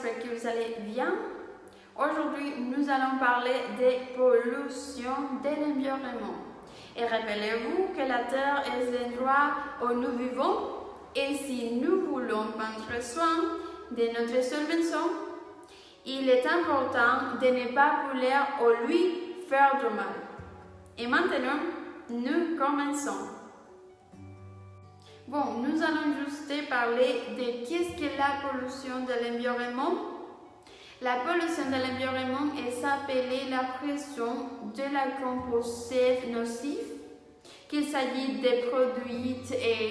j'espère que vous allez bien. Aujourd'hui, nous allons parler des pollutions de l'environnement. Et rappelez-vous que la Terre est l'endroit où nous vivons et si nous voulons prendre soin de notre solvation, il est important de ne pas vouloir ou lui faire du mal. Et maintenant, nous commençons. Bon, nous allons juste parler de qu'est-ce que la pollution de l'environnement. La pollution de l'environnement est appelée la pression de la composés nocifs, qu'il s'agisse de produits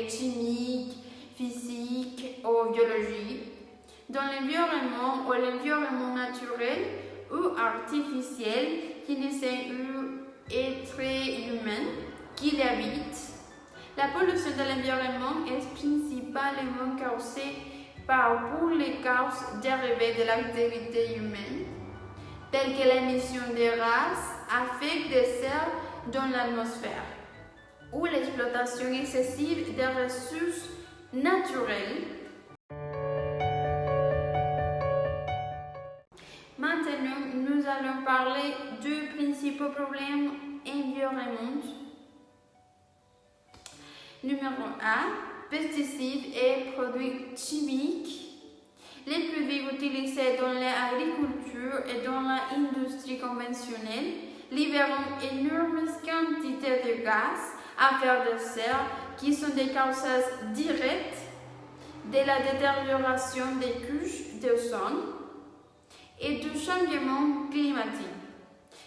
chimiques, physiques ou biologiques, dans l'environnement ou l'environnement naturel ou artificiel qui ne sont êtres humains qui l'habitent. La pollution de l'environnement est principalement causée pour les causes dérivées de l'activité humaine, telles que l'émission de gaz à effet de serre dans l'atmosphère ou l'exploitation excessive des ressources naturelles. Maintenant, nous allons parler du principal problème environnemental. Numéro 1, pesticides et produits chimiques. Les produits utilisés dans l'agriculture et dans l'industrie conventionnelle libèrent énormes quantités de gaz à effet de serre qui sont des causes directes de la détérioration des couches d'ozone et du changement climatique.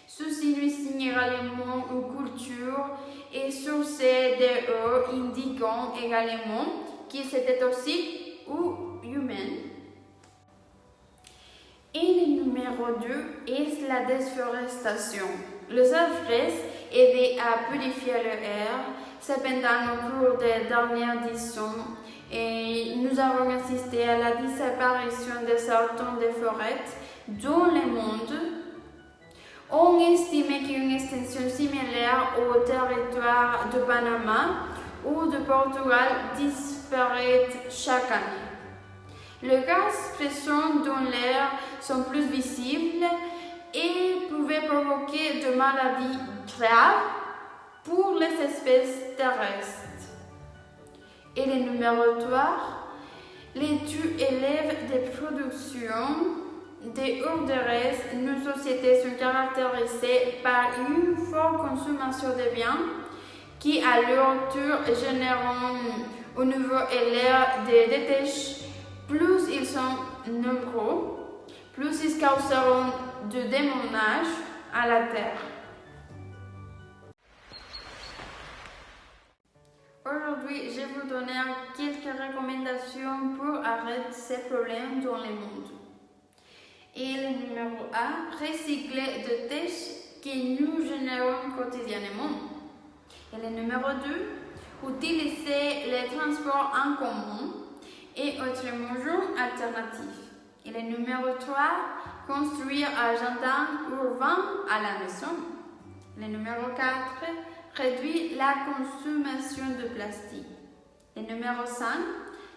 Ceci nuit également aux cultures et sources de eau, indiquant également qu'ils étaient toxiques ou humains. Et le numéro 2 est la déforestation. Les arbres aident à purifier l'air. Cependant, au cours des dernières décennies, nous avons assisté à la disparition de certaines forêts dans le monde. On estime qu'une extension similaire au territoire de Panama ou de Portugal disparaît chaque année. Les gaz présents dans l'air sont plus visibles et peuvent provoquer des maladies graves pour les espèces terrestres. Et le numéro 3, les taux élevés de production des ordures, nos sociétés sont caractérisées par une forte consommation de biens qui, à leur tour, génèrent un niveau élevé de déchets. Plus ils sont nombreux, plus ils causeront de dommages à la terre. Aujourd'hui, je vais vous donner quelques recommandations pour arrêter ces problèmes dans le monde. Et le numéro 1, recycler des déchets que nous générons quotidiennement. Et le numéro 2, utiliser les transports en commun et autres moyens alternatifs. Et le numéro 3, construire un jardin urbain à la maison. Le numéro 4, réduire la consommation de plastique. Le numéro 5,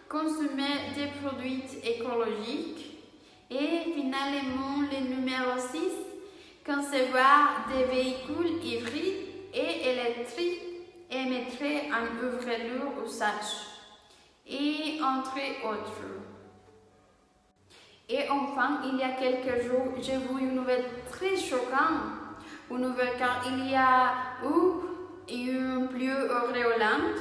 consommer des produits écologiques. Et finalement, le numéro 6, concevoir des véhicules hybrides et électriques et mettre en œuvre leur usage. Et entre autres. Et enfin, il y a quelques jours, j'ai vu une nouvelle très choquante. Une nouvelle car il y a eu une pluie auréolante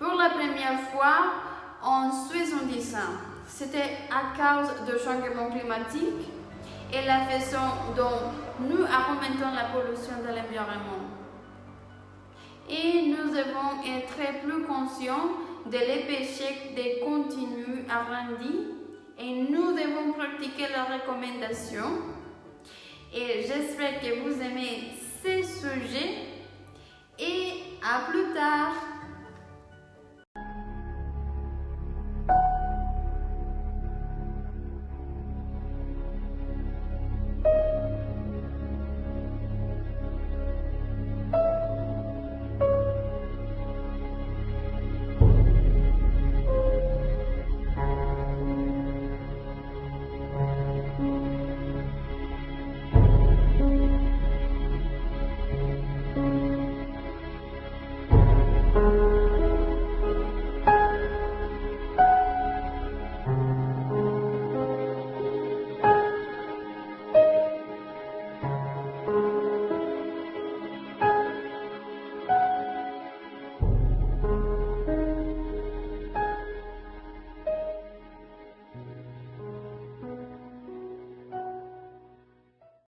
pour la première fois en 70 ans. C'était à cause du changement climatique et la façon dont nous alimentons la pollution de l'environnement. Et nous devons être plus conscients de l'empêcher de continuer à grandir et nous devons pratiquer les recommandations. Et j'espère que vous aimez ces sujets et à plus tard.